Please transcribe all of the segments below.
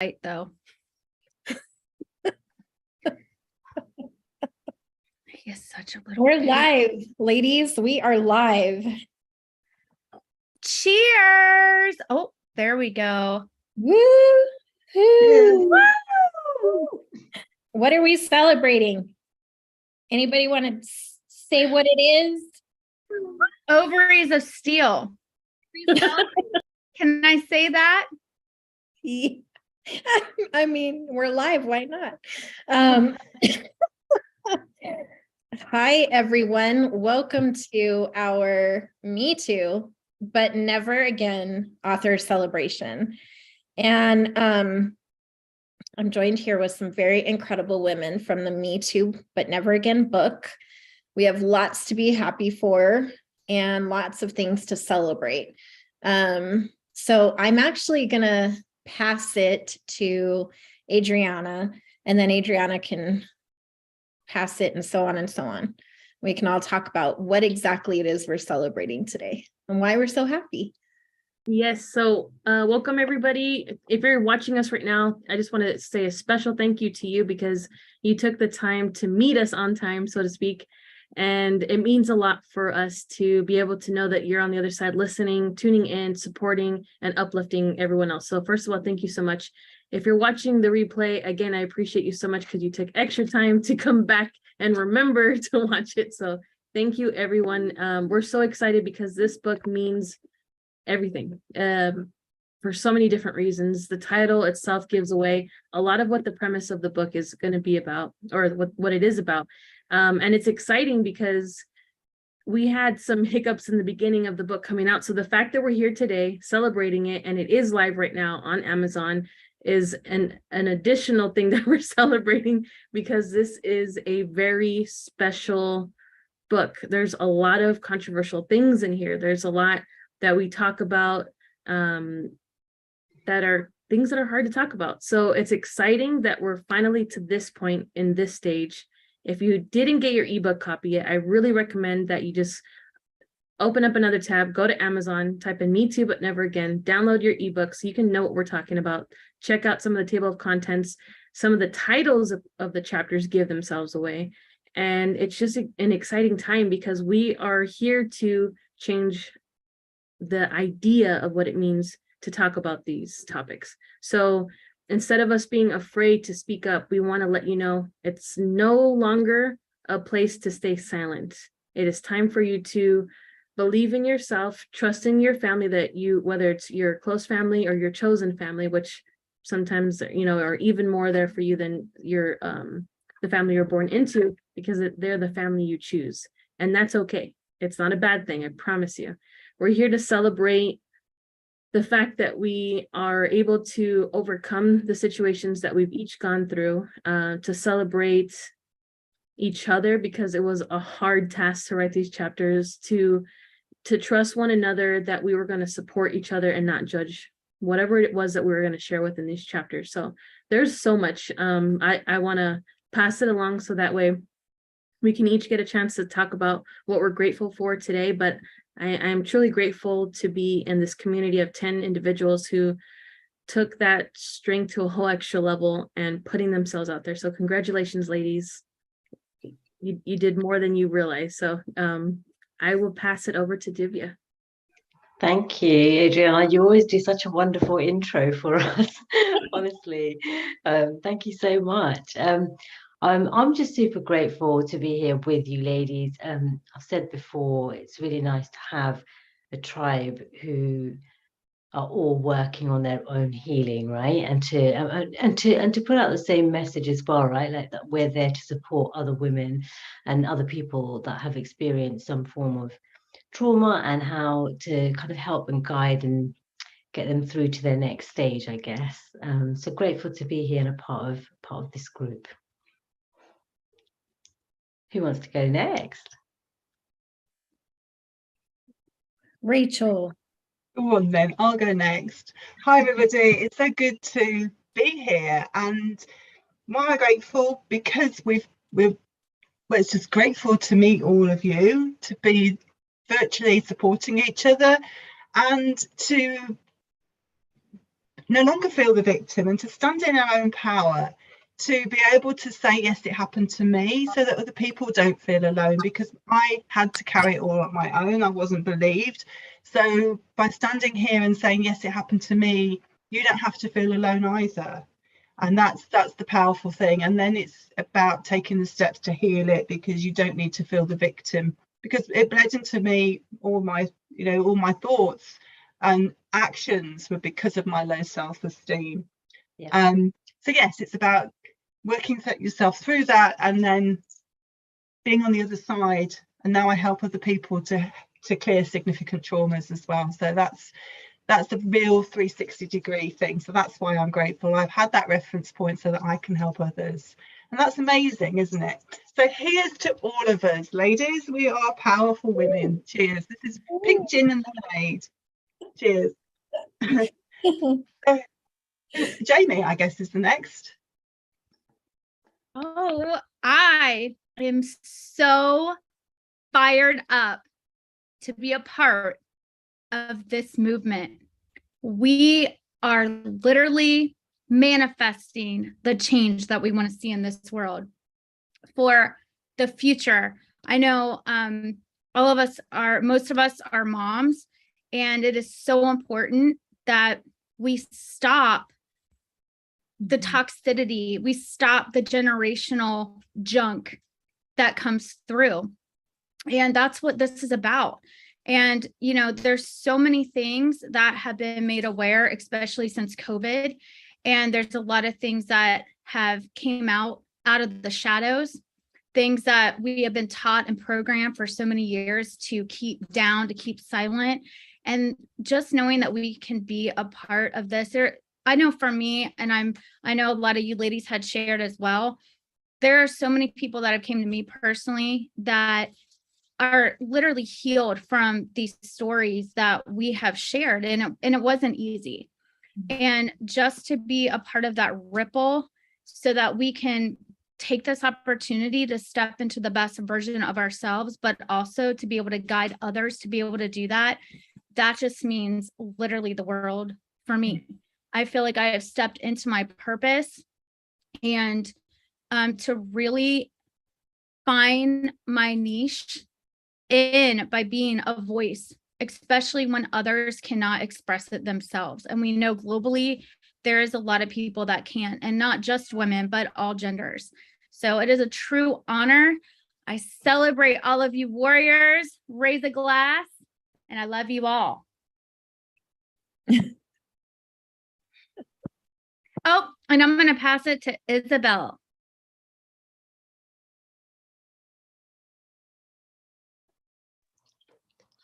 right though. He is such a little We're baby. live, ladies. We are live. Cheers. Oh, there we go. Woo! Woo! What are we celebrating? Anybody want to say what it is? Ovaries of steel. Can I say that? I mean, we're live. Why not? Hi, everyone. Welcome to our Me Too, but Never Again author celebration. And I'm joined here with some very incredible women from the Me Too, but Never Again book. We have lots to be happy for and lots of things to celebrate. So I'm actually going to pass it to Adriana, and then Adriana can pass it and so on and so on. We can all talk about what exactly it is we're celebrating today and why we're so happy. Yes, so welcome everybody. If you're watching us right now, I just want to say a special thank you to you because you took the time to meet us on time, so to speak. And it means a lot for us to be able to know that you're on the other side listening, tuning in, supporting, and uplifting everyone else. So first of all, thank you so much. If you're watching the replay, again, I appreciate you so much because you took extra time to come back and remember to watch it. So thank you, everyone. We're so excited because this book means everything for so many different reasons. The title itself gives away a lot of what the premise of the book is going to be about, or what it is about. And it's exciting because we had some hiccups in the beginning of the book coming out. So the fact that we're here today celebrating it, and it is live right now on Amazon, is an additional thing that we're celebrating because this is a very special book. There's a lot of controversial things in here. There's a lot that we talk about that are things that are hard to talk about. So it's exciting that we're finally to this point in this stage. If you didn't get your ebook copy yet, I really recommend that you just open up another tab, go to Amazon, type in Me Too, but Never Again, download your ebook so you can know what we're talking about. Check out some of the table of contents. Some of the titles of the chapters give themselves away. And it's just an exciting time because we are here to change the idea of what it means to talk about these topics. So instead of us being afraid to speak up, we want to let you know it's no longer a place to stay silent. It is time for you to believe in yourself, trust in your family, that you, whether it's your close family or your chosen family, which sometimes, you know, are even more there for you than your the family you're born into, because they're the family you choose. And that's okay. It's not a bad thing, I promise you. We're here to celebrate the fact that we are able to overcome the situations that we've each gone through, to celebrate each other, because it was a hard task to write these chapters, to trust one another that we were going to support each other and not judge whatever it was that we were going to share within these chapters. So there's so much. I want to pass it along so that way we can each get a chance to talk about what we're grateful for today. But I am truly grateful to be in this community of 10 individuals who took that strength to a whole extra level and putting themselves out there. So congratulations, ladies. You did more than you realize. So I will pass it over to Divya. Thank you, Adriana. You always do such a wonderful intro for us, honestly. Thank you so much. I'm just super grateful to be here with you ladies. I've said before, it's really nice to have a tribe who are all working on their own healing, right? And to put out the same message as well, right? Like that we're there to support other women and other people that have experienced some form of trauma, and how to kind of help and guide and get them through to their next stage, I guess. So grateful to be here and a part of this group. Who wants to go next? Rachel. Go on then, I'll go next. Hi everybody, it's so good to be here. And why am I grateful? Because it's just grateful to meet all of you, to be virtually supporting each other, and to no longer feel the victim and to stand in our own power, to be able to say, yes, it happened to me, so that other people don't feel alone, because I had to carry it all on my own. I wasn't believed. So by standing here and saying, yes, it happened to me, you don't have to feel alone either. And that's the powerful thing. And then it's about taking the steps to heal it, because you don't need to feel the victim, because it bled into me. All my thoughts and actions were because of my low self-esteem. Yeah. So yes, it's about working yourself through that and then being on the other side. And now I help other people to clear significant traumas as well. So that's the real 360-degree thing. So that's why I'm grateful I've had that reference point, so that I can help others. And that's amazing, isn't it? So here's to all of us, ladies. We are powerful women. Cheers. This is pink gin and lemonade. Cheers. Jamie, I guess, is the next. Oh, I am so fired up to be a part of this movement. We are literally manifesting the change that we want to see in this world for the future. I know most of us are moms, and it is so important that we stop the toxicity, we stop the generational junk that comes through. And that's what this is about. And, there's so many things that have been made aware, especially since COVID. And there's a lot of things that have came out of the shadows, things that we have been taught and programmed for so many years to keep down, to keep silent. And just knowing that we can be a part of this, I know for me, and I know a lot of you ladies had shared as well, there are so many people that have came to me personally that are literally healed from these stories that we have shared, and it wasn't easy. And just to be a part of that ripple, so that we can take this opportunity to step into the best version of ourselves, but also to be able to guide others to be able to do that just means literally the world for me. I feel like I have stepped into my purpose, and to really find my niche by being a voice, especially when others cannot express it themselves. And we know globally there is a lot of people that can't, and not just women, but all genders. So it is a true honor. I celebrate all of you warriors. Raise a glass, and I love you all. Oh, and I'm going to pass it to Isabel.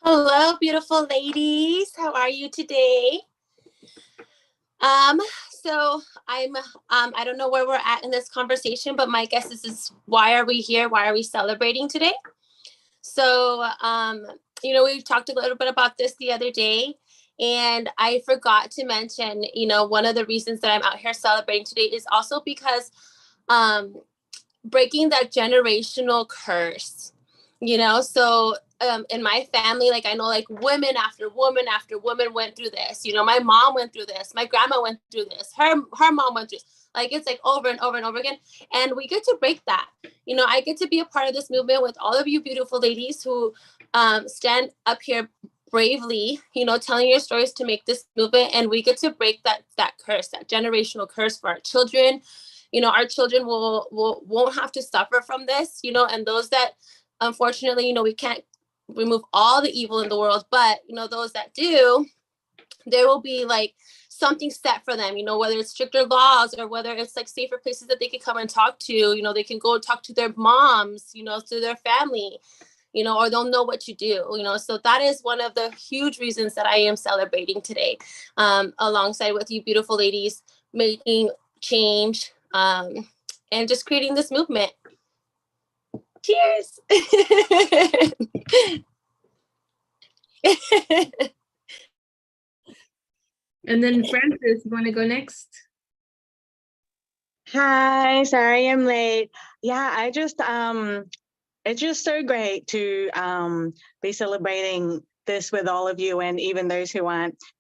Hello, beautiful ladies. How are you today? So I don't know where we're at in this conversation, but my guess is why are we here? Why are we celebrating today? So, we talked a little bit about this the other day, and I forgot to mention, one of the reasons that I'm out here celebrating today is also because breaking that generational curse, so in my family, like, I know, like, women after woman after woman went through this. My mom went through this, my grandma went through this, her mom went through this. Like, it's like over and over and over again, and we get to break that. I get to be a part of this movement with all of you beautiful ladies who stand up here bravely, telling your stories to make this movement, and we get to break that curse, that generational curse for our children. Our children won't have to suffer from this, and those that, unfortunately, we can't remove all the evil in the world, but those that do, there will be like something set for them, whether it's stricter laws or whether it's like safer places that they can come and talk to, they can go and talk to their moms, to their family, or they'll know what you do, so that is one of the huge reasons that I am celebrating today, alongside with you beautiful ladies, making change, and just creating this movement. Cheers. And then Francis, you want to go next? Hi, sorry I'm late. Yeah, it's just so great to be celebrating this with all of you, and even those who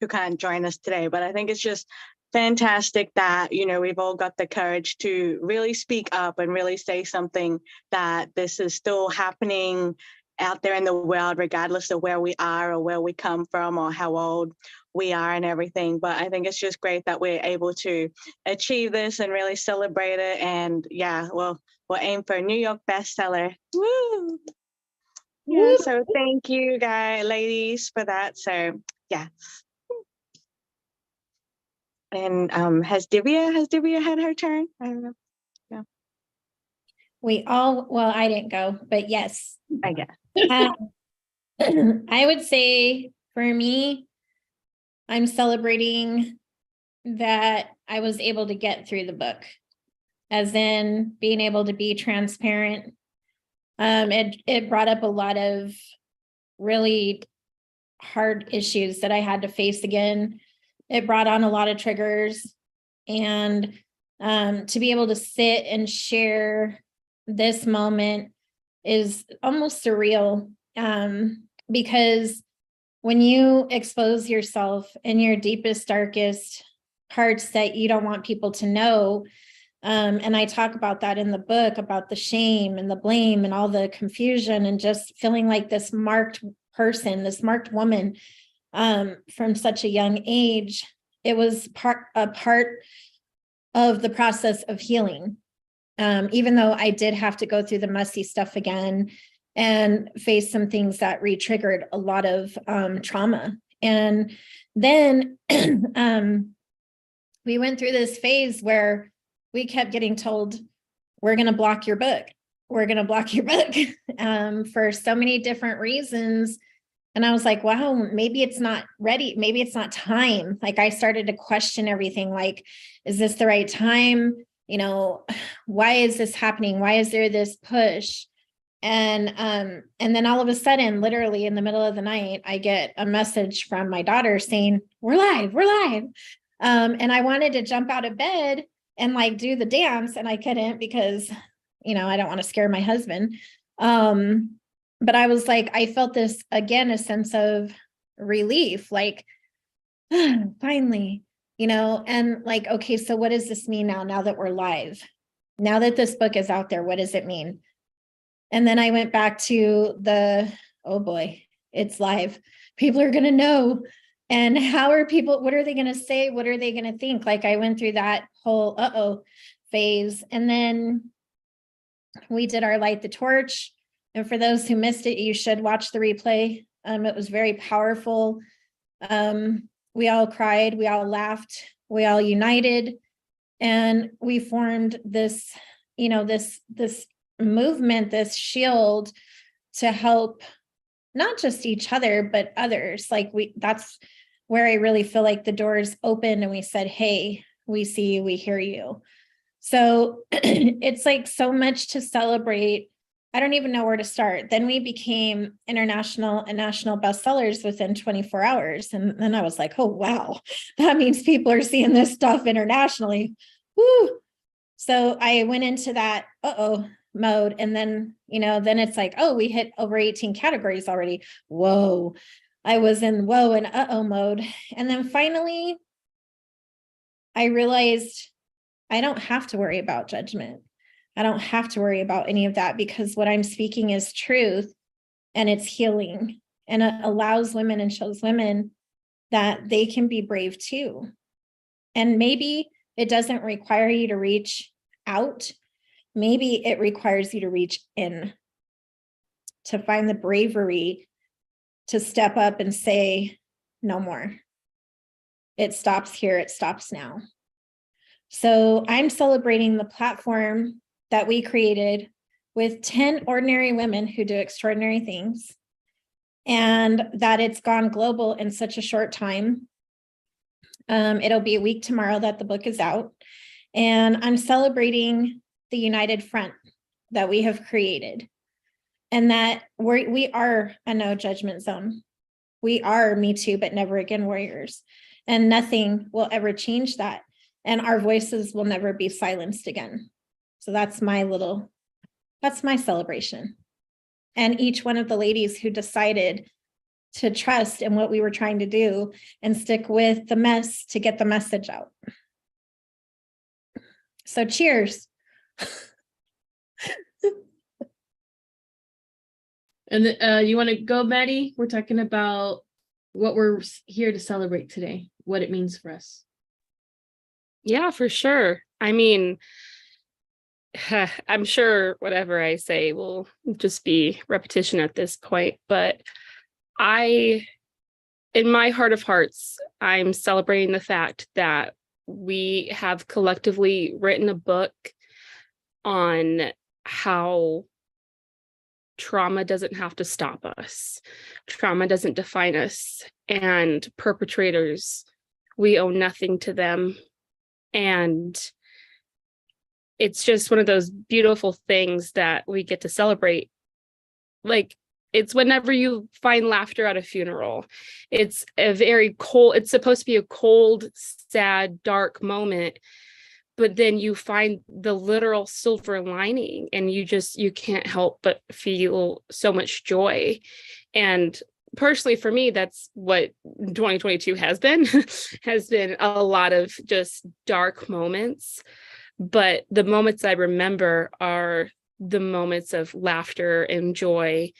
can't join us today. But I think it's just fantastic that, we've all got the courage to really speak up and really say something, that this is still happening out there in the world, regardless of where we are or where we come from or how old we are and everything. But I think it's just great that we're able to achieve this and really celebrate it. And yeah, we'll aim for a New York bestseller. Woo! Yeah, so thank you guys, ladies, for that. So yeah. And has Divya had her turn? I don't know. No, Well, I didn't go, but yes. I guess. I would say for me, I'm celebrating that I was able to get through the book, as in being able to be transparent. It brought up a lot of really hard issues that I had to face again. It brought on a lot of triggers, and to be able to sit and share this moment is almost surreal, because when you expose yourself in your deepest, darkest parts that you don't want people to know, and I talk about that in the book, about the shame and the blame and all the confusion and just feeling like this marked person, this marked woman, from such a young age. It was a part of the process of healing. Even though I did have to go through the messy stuff again and face some things that re-triggered a lot of trauma. And then we went through this phase where we kept getting told, we're going to block your book. We're going to block your book for so many different reasons. And I was like, wow, maybe it's not ready. Maybe it's not time. Like, I started to question everything. Like, is this the right time? Why is this happening? Why is there this push? And then all of a sudden, literally in the middle of the night, I get a message from my daughter saying, we're live. And I wanted to jump out of bed and like do the dance, and I couldn't because, I don't want to scare my husband. But I was like, I felt this again, a sense of relief, like, finally, and like, okay, so what does this mean now that we're live? Now that this book is out there, what does it mean? And then I went back to oh boy, it's live. People are going to know. And what are they going to say? What are they going to think? Like, I went through that whole phase. And then we did our Light the Torch. And for those who missed it, you should watch the replay. It was very powerful. We all cried, we all laughed, we all united, and we formed this, this movement, this shield to help not just each other, but others. Like, that's where I really feel like the doors opened and we said, hey, we see you, we hear you. So it's like so much to celebrate. I don't even know where to start. Then we became international and national bestsellers within 24 hours. And then I was like, oh, wow, that means people are seeing this stuff internationally. Woo. So I went into that mode. And then, then it's like, oh, we hit over 18 categories already. Whoa. I was in whoa and mode. And then finally, I realized I don't have to worry about judgment. I don't have to worry about any of that, because what I'm speaking is truth, and it's healing, and it allows women and shows women that they can be brave too. And maybe it doesn't require you to reach out. Maybe it requires you to reach in, to find the bravery to step up and say, no more. It stops here. It stops now. So I'm celebrating the platform that we created with 10 ordinary women who do extraordinary things, and that it's gone global in such a short time. It'll be a week tomorrow that the book is out, and I'm celebrating the united front that we have created, and that we are a no judgment zone. We are Me Too, but never again warriors, and nothing will ever change that. And our voices will never be silenced again. So that's my celebration. And each one of the ladies who decided to trust in what we were trying to do and stick with the mess to get the message out. So cheers. And you want to go, Maddie? We're talking about what we're here to celebrate today, what it means for us. Yeah, for sure. I mean, I'm sure whatever I say will just be repetition at this point, but in my heart of hearts, I'm celebrating the fact that we have collectively written a book on how trauma doesn't have to stop us. Trauma doesn't define us. And perpetrators, we owe nothing to them. And it's just one of those beautiful things that we get to celebrate. Like, it's whenever you find laughter at a funeral. It's it's supposed to be a cold, sad, dark moment, but then you find the literal silver lining and you can't help but feel so much joy. And personally, for me, that's what 2022 has been, has been a lot of just dark moments. But the moments I remember are the moments of laughter and joy,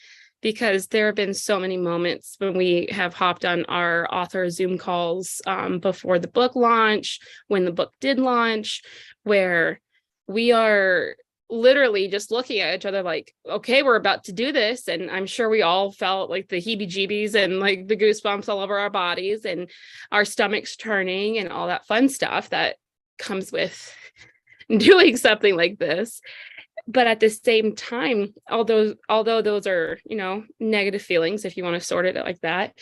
because there have been so many moments when we have hopped on our author Zoom calls before the book launch, when the book did launch, where we are literally just looking at each other like, okay, we're about to do this. And I'm sure we all felt like the heebie-jeebies and like the goosebumps all over our bodies and our stomachs turning and all that fun stuff that comes with doing something like this. But at the same time, although those are, negative feelings, if you want to sort it like that,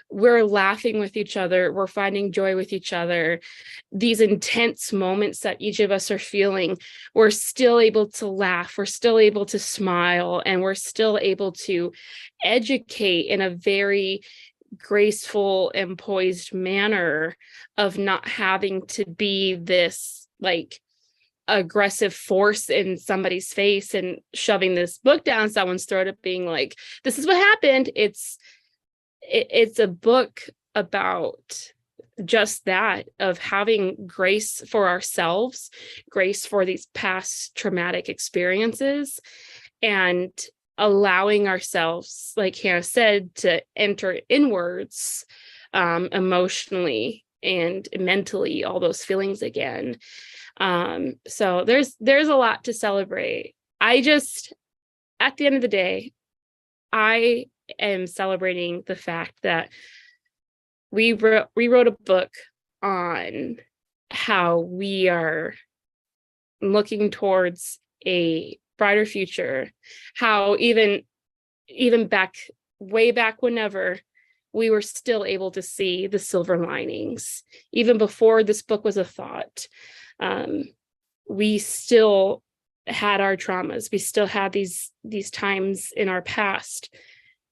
we're laughing with each other. We're finding joy with each other. These intense moments that each of us are feeling, we're still able to laugh. We're still able to smile, and we're still able to educate in a very graceful and poised manner of not having to be this like aggressive force in somebody's face and shoving this book down someone's throat of being like, this is what happened. It's a book about just that, of having grace for ourselves, grace for these past traumatic experiences, and allowing ourselves, like Hannah said, to enter inwards emotionally and mentally, all those feelings again. So there's a lot to celebrate. At the end of the day, I am celebrating the fact that we wrote a book on how we are looking towards a brighter future, how even way back whenever, we were still able to see the silver linings. Even before this book was a thought, we still had our traumas. We still had these times in our past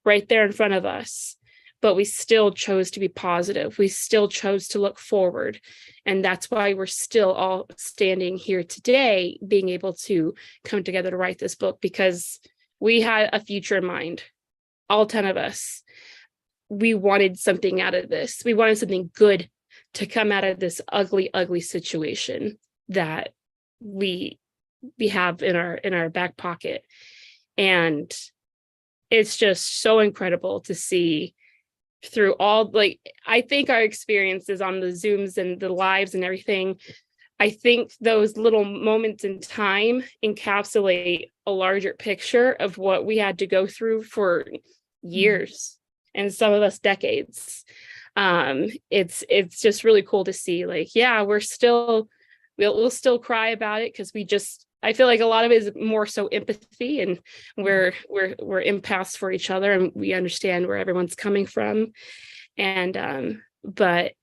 right there in front of us, but we still chose to be positive. We still chose to look forward. And that's why we're still all standing here today, being able to come together to write this book, because we had a future in mind, all 10 of us. We wanted something out of this. We wanted something good to come out of this ugly, ugly situation that we have in our back pocket. And it's just so incredible to see through all, like, I think our experiences on the Zooms and the lives and everything, I think those little moments in time encapsulate a larger picture of what we had to go through for years, and some of us decades. It's just really cool to see, like, yeah, we'll still cry about it, because I feel like a lot of it is more so empathy, and we're empaths for each other, and we understand where everyone's coming from. And but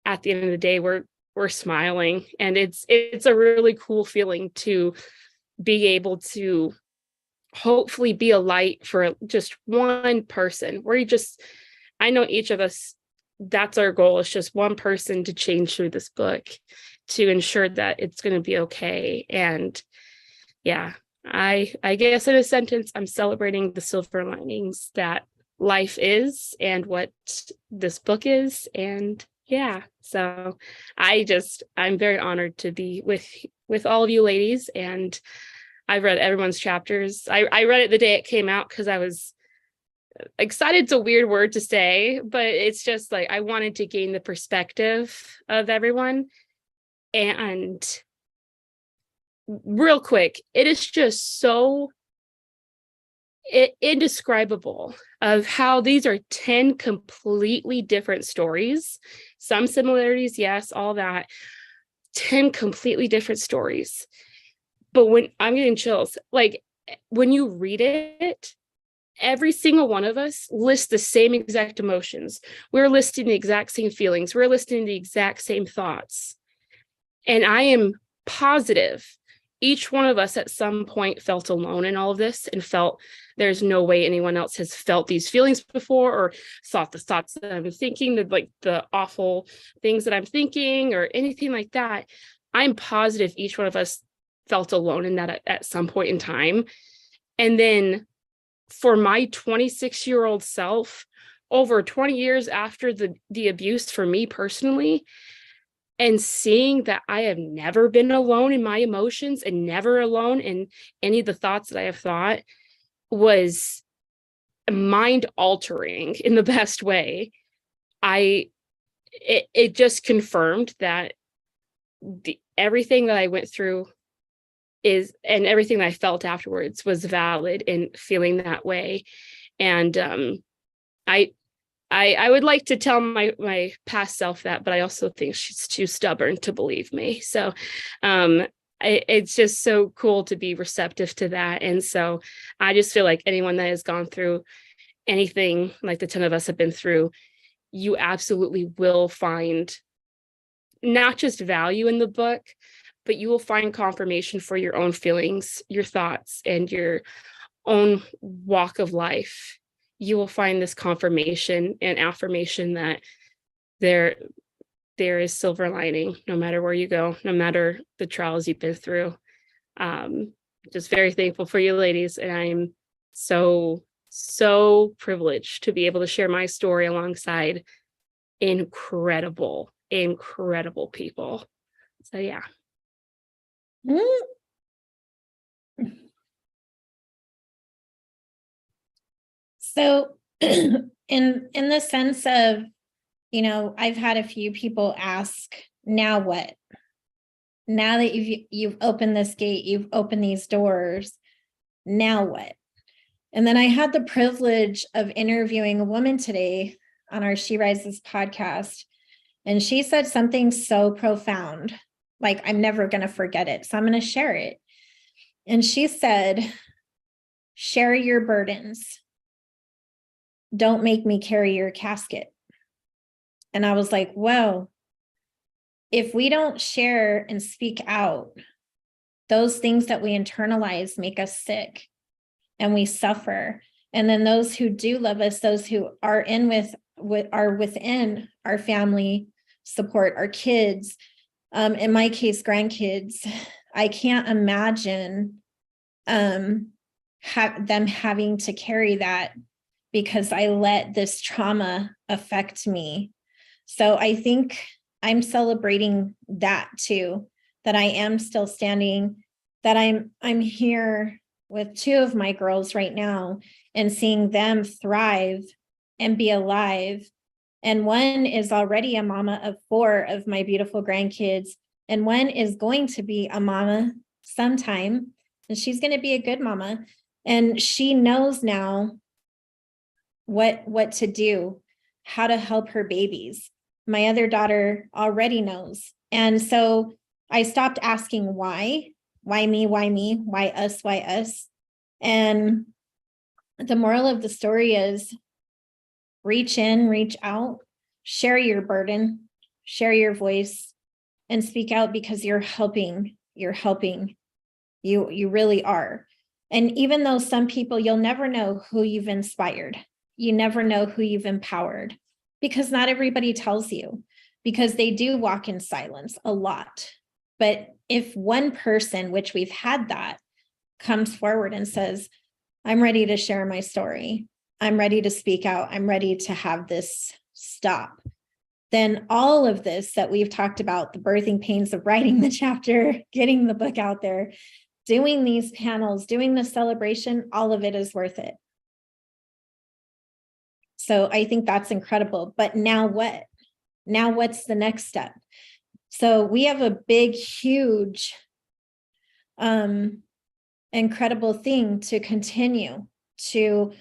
at the end of the day, we're smiling, and it's a really cool feeling to be able to hopefully be a light for just one person. I know each of us, that's our goal, is just one person to change through this book, to ensure that it's going to be okay. And yeah, I guess in a sentence, I'm celebrating the silver linings that life is and what this book is. And Yeah. So I'm very honored to be with all of you ladies. And I've read everyone's chapters. I read it the day it came out because I was excited. It's a weird word to say, but it's just like I wanted to gain the perspective of everyone. And real quick, it is just so indescribable of how these are 10 completely different stories. Some similarities, yes, all that. 10 completely different stories. But when I'm getting chills, like when you read it, every single one of us lists the same exact emotions. We're listing the exact same feelings. We're listing the exact same thoughts. And I am positive each one of us at some point felt alone in all of this and felt there's no way anyone else has felt these feelings before or thought the thoughts that I'm thinking, the awful things that I'm thinking or anything like that. I'm positive each one of us felt alone in that at some point in time. And then for my 26-year-old self, over 20 years after the abuse for me personally, and seeing that I have never been alone in my emotions and never alone in any of the thoughts that I have thought was mind altering in the best way. It just confirmed that everything that I went through and everything that I felt afterwards was valid in feeling that way. And I would like to tell my past self that, but I also think she's too stubborn to believe me. So it's just so cool to be receptive to that. And so I just feel like anyone that has gone through anything like the 10 of us have been through, you absolutely will find not just value in the book, but you will find confirmation for your own feelings, your thoughts, and your own walk of life. You will find this confirmation and affirmation that there is silver lining no matter where you go, no matter the trials you've been through. Just very thankful for you ladies. And I'm so privileged to be able to share my story alongside incredible people. So yeah. So in the sense of, I've had a few people ask, now what? Now that you've opened this gate, you've opened these doors, now what? And then I had the privilege of interviewing a woman today on our She Rises podcast. And she said something so profound, like I'm never going to forget it. So I'm going to share it. And she said, share your burdens. Don't make me carry your casket. And I was like, whoa, if we don't share and speak out, those things that we internalize make us sick and we suffer. And then those who do love us, those who are within our family support, our kids, in my case, grandkids, I can't imagine them having to carry that because I let this trauma affect me. So I think I'm celebrating that too, that I am still standing, that I'm here with two of my girls right now and seeing them thrive and be alive. And one is already a mama of 4 of my beautiful grandkids. And one is going to be a mama sometime, and she's going to be a good mama. And she knows now what to do, how to help her babies. My other daughter already knows. And so I stopped asking why me, why us. And the moral of the story is reach in, reach out, share your burden, share your voice, and speak out because you're helping. You really are. And even though some people, you'll never know who you've inspired. You never know who you've empowered because not everybody tells you, because they do walk in silence a lot. But if one person, which we've had that, comes forward and says, I'm ready to share my story, I'm ready to speak out, I'm ready to have this stop, then all of this that we've talked about, the birthing pains of writing the chapter, getting the book out there, doing these panels, doing the celebration, all of it is worth it. So I think that's incredible. But now what? Now what's the next step? So we have a big, huge, incredible thing to continue to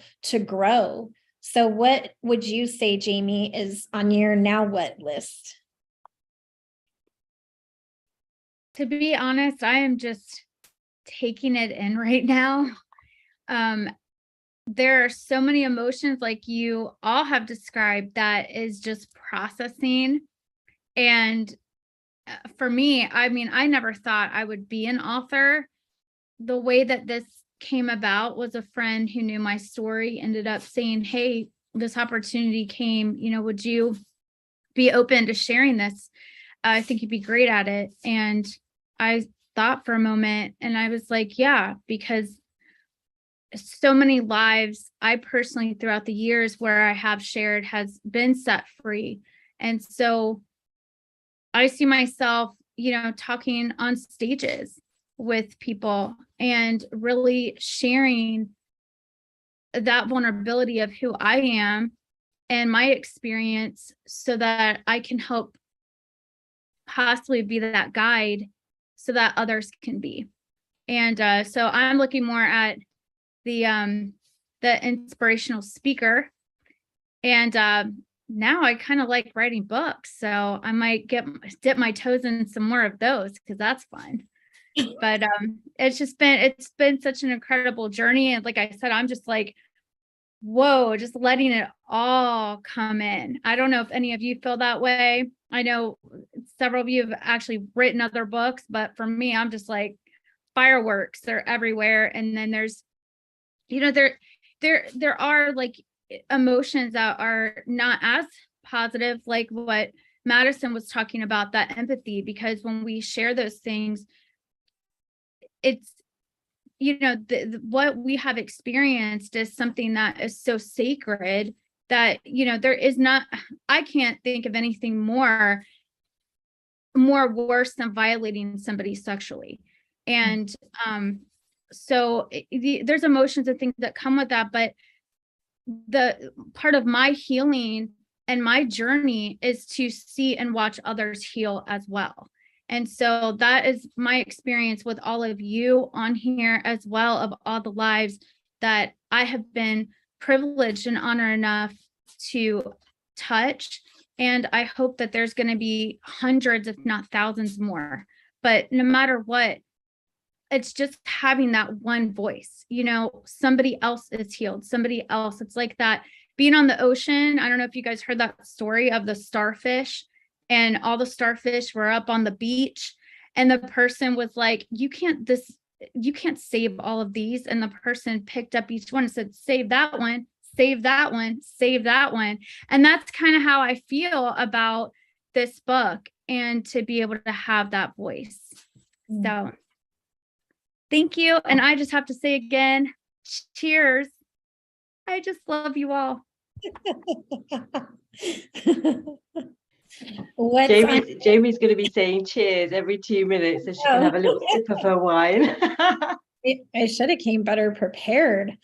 grow. So what would you say, Jamie, is on your now what list? To be honest, I am just taking it in right now. There are so many emotions like you all have described that is just processing. And for me, I mean, I never thought I would be an author. The way that this came about was a friend who knew my story ended up saying, hey, this opportunity came, you know, would you be open to sharing this? I think you'd be great at it. And I thought for a moment and I was like, yeah, because so many lives I personally throughout the years where I have shared has been set free. And so I see myself, you know, talking on stages with people and really sharing that vulnerability of who I am and my experience so that I can help possibly be that guide so that others can be. And so I'm looking more at the inspirational speaker. And now I kind of like writing books. So I might dip my toes in some more of those because that's fun. But it's been such an incredible journey. And like I said, I'm just like, whoa, just letting it all come in. I don't know if any of you feel that way. I know several of you have actually written other books, but for me, I'm just like fireworks. They're everywhere. And then there's, you know, there are like emotions that are not as positive, like what Madison was talking about, that empathy, because when we share those things, it's, you know, what we have experienced is something that is so sacred that, you know, there is not, I can't think of anything more worse than violating somebody sexually. And so there's emotions and things that come with that, but the part of my healing and my journey is to see and watch others heal as well. And so that is my experience with all of you on here, as well of all the lives that I have been privileged and honored enough to touch. And I hope that there's going to be hundreds, if not thousands more. But no matter what, it's just having that one voice, you know, somebody else is healed, somebody else. It's like that being on the ocean. I don't know if you guys heard that story of the starfish, and all the starfish were up on the beach and the person was like, you can't save all of these. And the person picked up each one and said, save that one, save that one, save that one. And that's kind of how I feel about this book, and to be able to have that voice. So thank you. And I just have to say again, cheers. I just love you all. Jamie's going to be saying cheers every 2 minutes so she can have a little sip of her wine. I should have came better prepared.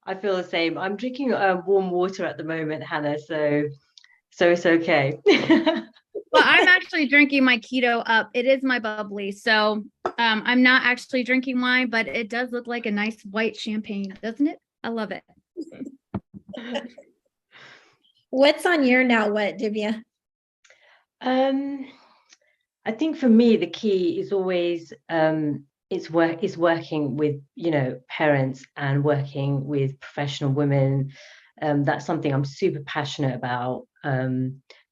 I feel the same. I'm drinking warm water at the moment, Hannah, so it's okay. Well, I'm actually drinking my keto up. It is my bubbly. So I'm not actually drinking wine, but it does look like a nice white champagne, doesn't it? I love it. What's on your now what, Divya? I think for me, the key is always is working with, you know, parents and working with professional women. That's something I'm super passionate about,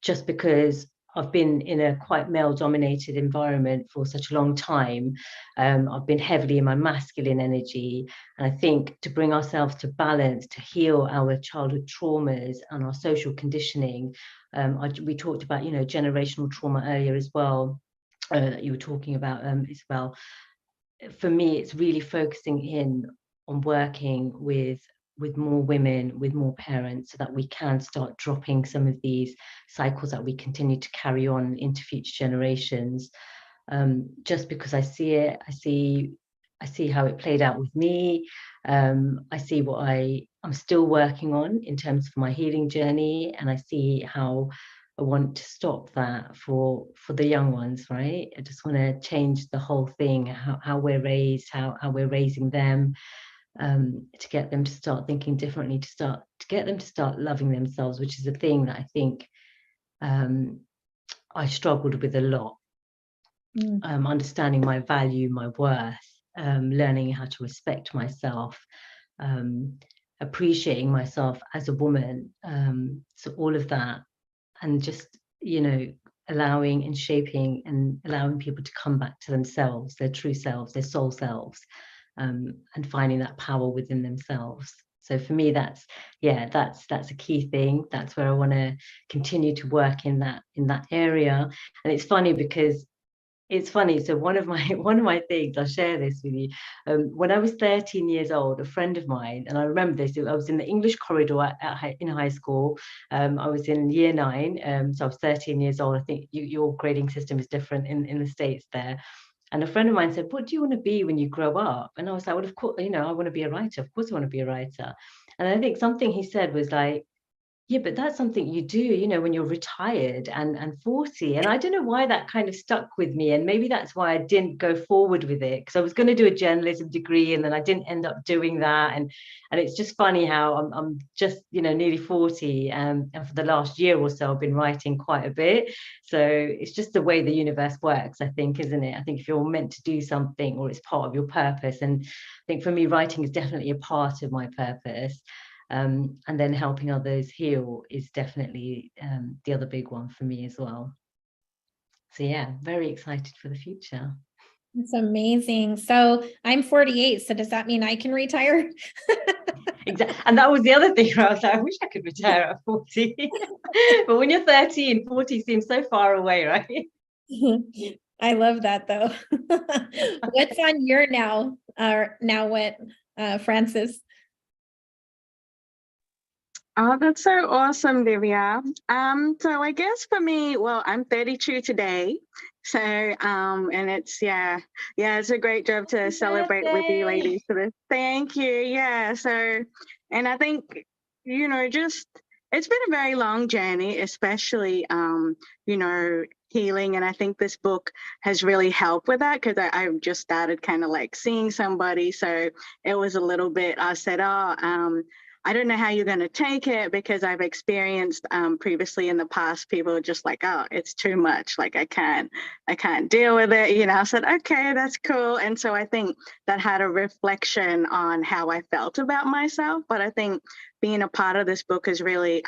just because I've been in a quite male-dominated environment for such a long time. I've been heavily in my masculine energy. And I think to bring ourselves to balance, to heal our childhood traumas and our social conditioning, we talked about, you know, generational trauma earlier as well, that you were talking about, Isabel. For me, it's really focusing in on working with more women, with more parents, so that we can start dropping some of these cycles that we continue to carry on into future generations. Just because I see it, I see how it played out with me. I see what I'm still working on in terms of my healing journey, and I see how I want to stop that for the young ones, right? I just want to change the whole thing, how we're raised, how we're raising them, to get them to start thinking differently, to get them to start loving themselves, which is a thing that I think I struggled with a lot. Understanding my value, my worth, learning how to respect myself, appreciating myself as a woman. So all of that, and just, allowing and shaping and allowing people to come back to themselves, their true selves, their soul selves, and finding that power within themselves. So for me, that's a key thing. That's where I want to continue to work in that area. And it's funny because so one of my things, I'll share this with you. When I was 13 years old, a friend of mine, and I remember this, I was in the English corridor in high school. I was in year 9, so I was 13 years old. I think your grading system is different in the States there. And a friend of mine said, "What do you want to be when you grow up?" And I was like, "Well, of course, I want to be a writer. Of course I want to be a writer." And I think something he said was like, "Yeah, but that's something you do, when you're retired and 40. And I don't know why that kind of stuck with me. And maybe that's why I didn't go forward with it, because I was going to do a journalism degree and then I didn't end up doing that. And it's just funny how I'm just, nearly 40. And for the last year or so, I've been writing quite a bit. So it's just the way the universe works, I think, isn't it? I think if you're meant to do something, or it's part of your purpose. And I think for me, writing is definitely a part of my purpose. And then helping others heal is definitely the other big one for me as well. So yeah, very excited for the future. It's amazing. So I'm 48. So does that mean I can retire? Exactly. And that was the other thing where I was like, I wish I could retire at 40. But when you're 13, 40 seems so far away, right? I love that though. What's on your now what, Francis? Oh, that's so awesome, Divya. So I guess for me, well, I'm 32 today. So, and it's, it's a great job to celebrate with you ladies. So thank you. Yeah. So, and I think, it's been a very long journey, especially, healing. And I think this book has really helped with that, because I've just started kind of like seeing somebody. So it was a little bit, I said, I don't know how you're going to take it, because I've experienced previously in the past, people are just like, "Oh, it's too much. Like I can't deal with it." I said, "Okay, that's cool." And so I think that had a reflection on how I felt about myself. But I think being a part of this book has really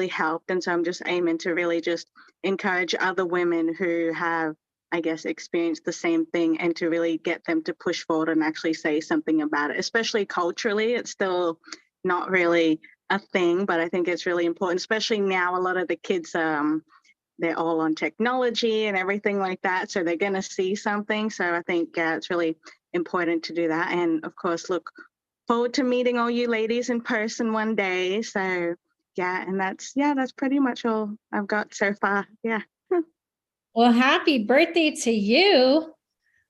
helped. And so I'm just aiming to really just encourage other women who have, I guess, experienced the same thing, and to really get them to push forward and actually say something about it. Especially culturally, it's still not really a thing, but I think it's really important, especially now. A lot of the kids, they're all on technology and everything like that, so they're going to see something. So I think it's really important to do that. And of course, look forward to meeting all you ladies in person one day. So and that's pretty much all I've got so far. Yeah. Well, happy birthday to you.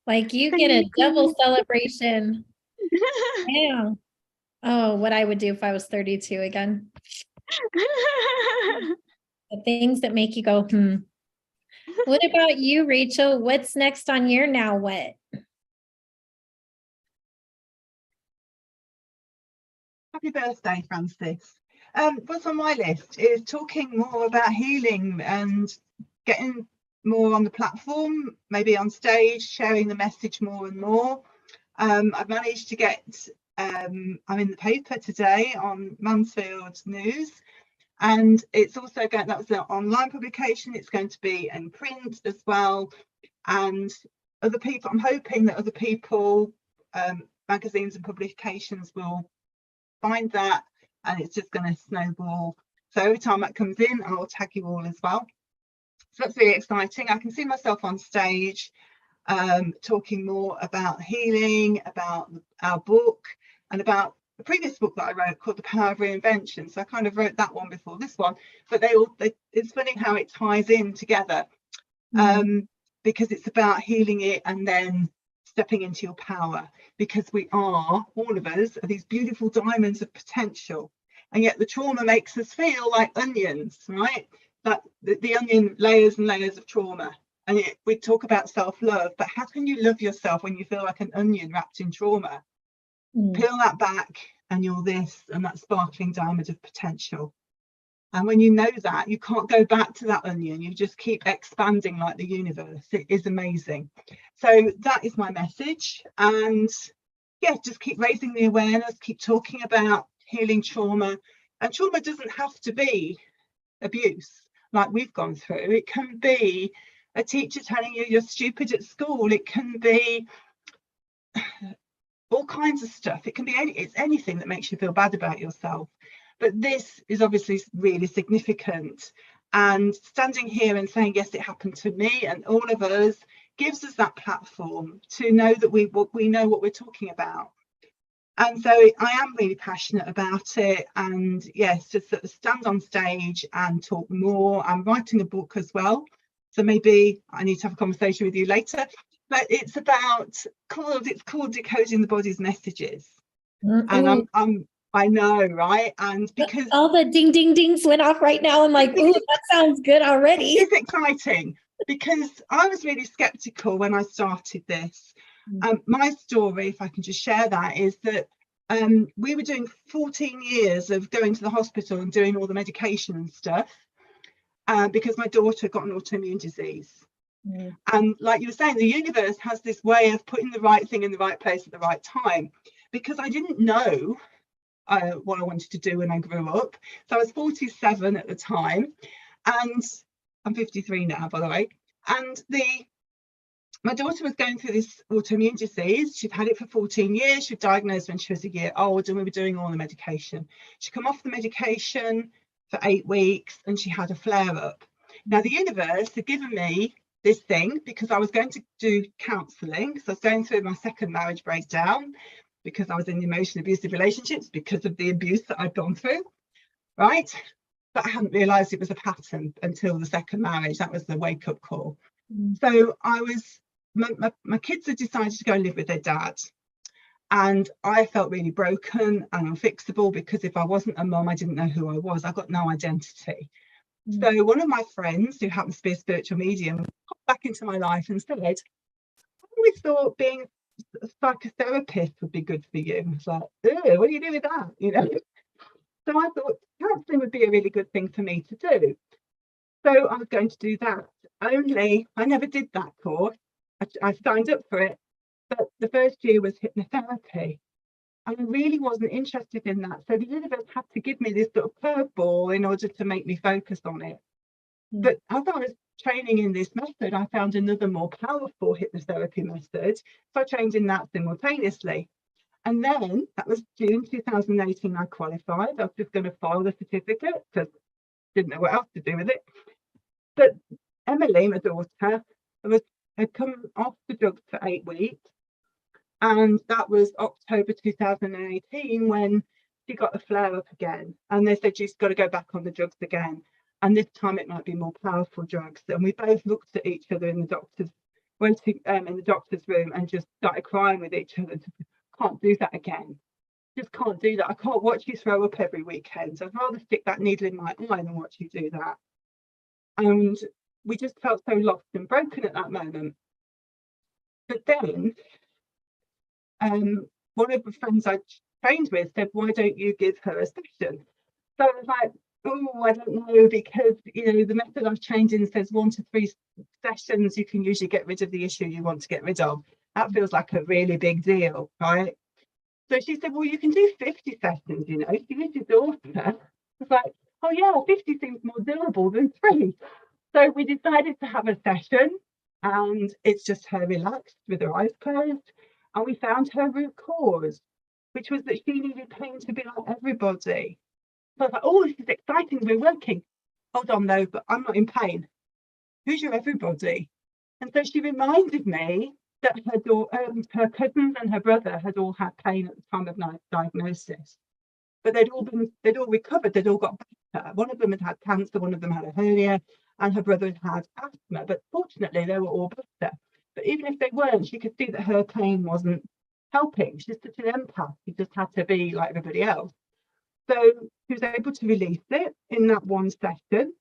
Like you get a double celebration. Yeah. Oh, what I would do if I was 32 again. The things that make you go, What about you, Rachel? What's next on your now what? Happy birthday, Francis. What's on my list is talking more about healing and getting more on the platform, maybe on stage, sharing the message more and more. I've managed to get, I'm in the paper today on Mansfield News, and it's also going, that was an online publication, it's going to be in print as well. And other people, I'm hoping that other people, magazines and publications will find that, and it's just going to snowball. So every time that comes in, I'll tag you all as well. So that's really exciting. I can see myself on stage talking more about healing, about our book, and about a previous book that I wrote called The Power of Reinvention. So I kind of wrote that one before this one, but it's funny how it ties in together, because it's about healing it and then stepping into your power, because we are, all of us, are these beautiful diamonds of potential. And yet the trauma makes us feel like onions, right? That the onion layers and layers of trauma. And we talk about self-love, but how can you love yourself when you feel like an onion wrapped in trauma? Peel that back and you're this, and that sparkling diamond of potential. And when you know that, you can't go back to that onion. You just keep expanding like the universe. It is amazing. So that is my message. And yeah, just keep raising the awareness, keep talking about healing trauma. And trauma doesn't have to be abuse like we've gone through. It can be a teacher telling you you're stupid at school. It can be all kinds of stuff. It can be it's anything that makes you feel bad about yourself. But this is obviously really significant. And standing here and saying, yes, it happened to me and all of us, gives us that platform to know that we know what we're talking about. And so I am really passionate about it. And yes, just sort of stand on stage and talk more. I'm writing a book as well. So maybe I need to have a conversation with you later. But it's called Decoding the Body's Messages. And I know, right? And because all the ding ding dings went off right now, I'm like, ooh, that sounds good already. It's exciting, because I was really skeptical when I started this. My story, if I can just share that, is that we were doing 14 years of going to the hospital and doing all the medication and stuff, because my daughter got an autoimmune disease. And like you were saying, the universe has this way of putting the right thing in the right place at the right time, because I didn't know what I wanted to do when I grew up. So I was 47 at the time, and I'm 53 now, by the way. And my daughter was going through this autoimmune disease. She'd had it for 14 years. She was diagnosed when she was a year old, and we were doing all the medication. She come off the medication for 8 weeks, and she had a flare up. Now the universe had given me this thing because I was going to do counselling, because I was going through my second marriage breakdown, because I was in emotionally abusive relationships because of the abuse that I'd gone through, right? But I hadn't realised it was a pattern until the second marriage. That was the wake-up call. So my kids had decided to go and live with their dad. And I felt really broken and unfixable, because if I wasn't a mum, I didn't know who I was. I got no identity. So one of my friends, who happens to be a spiritual medium, popped back into my life and said, I always thought being a psychotherapist would be good for you. I was like, what do you do with that? You know. So I thought counselling would be a really good thing for me to do. So I was going to do that. Only I never did that course. I signed up for it, but the first year was hypnotherapy, and I really wasn't interested in that. So the universe had to give me this sort of curveball in order to make me focus on it. But as I was training in this method, I found another more powerful hypnotherapy method. So I trained in that simultaneously. And then that was June 2018, I qualified. I was just going to file the certificate because I didn't know what else to do with it. But Emily, my daughter, had come off the drugs for 8 weeks. And that was October 2018 when she got a flare up again. And they said she's got to go back on the drugs again. And this time it might be more powerful drugs. And we both looked at each other in the doctor's room and just started crying with each other. Can't do that again. Just can't do that. I can't watch you throw up every weekend. I'd rather stick that needle in my eye than watch you do that. And we just felt so lost and broken at that moment. But then one of the friends I trained with said, why don't you give her a session? So I was like, oh, I don't know, because the method I've trained in says 1 to 3 sessions you can usually get rid of the issue you want to get rid of. That feels like a really big deal, right? So she said, well, you can do 50 sessions, She is your daughter. I was like, oh yeah, 50 seems more doable than 3. So we decided to have a session, and it's just her relaxed with her eyes closed. And we found her root cause, which was that she needed pain to be like everybody. So I was like, oh, this is exciting, we're working. Hold on though, but I'm not in pain. Who's your everybody? And so she reminded me that her cousins and her brother had all had pain at the time of diagnosis, but they'd all recovered. They'd all got better. One of them had had cancer, one of them had a hernia, and her brother had had asthma. But fortunately, they were all better. But even if they weren't, she could see that her pain wasn't helping. She's such an empath. She just had to be like everybody else. So she was able to release it in that one session.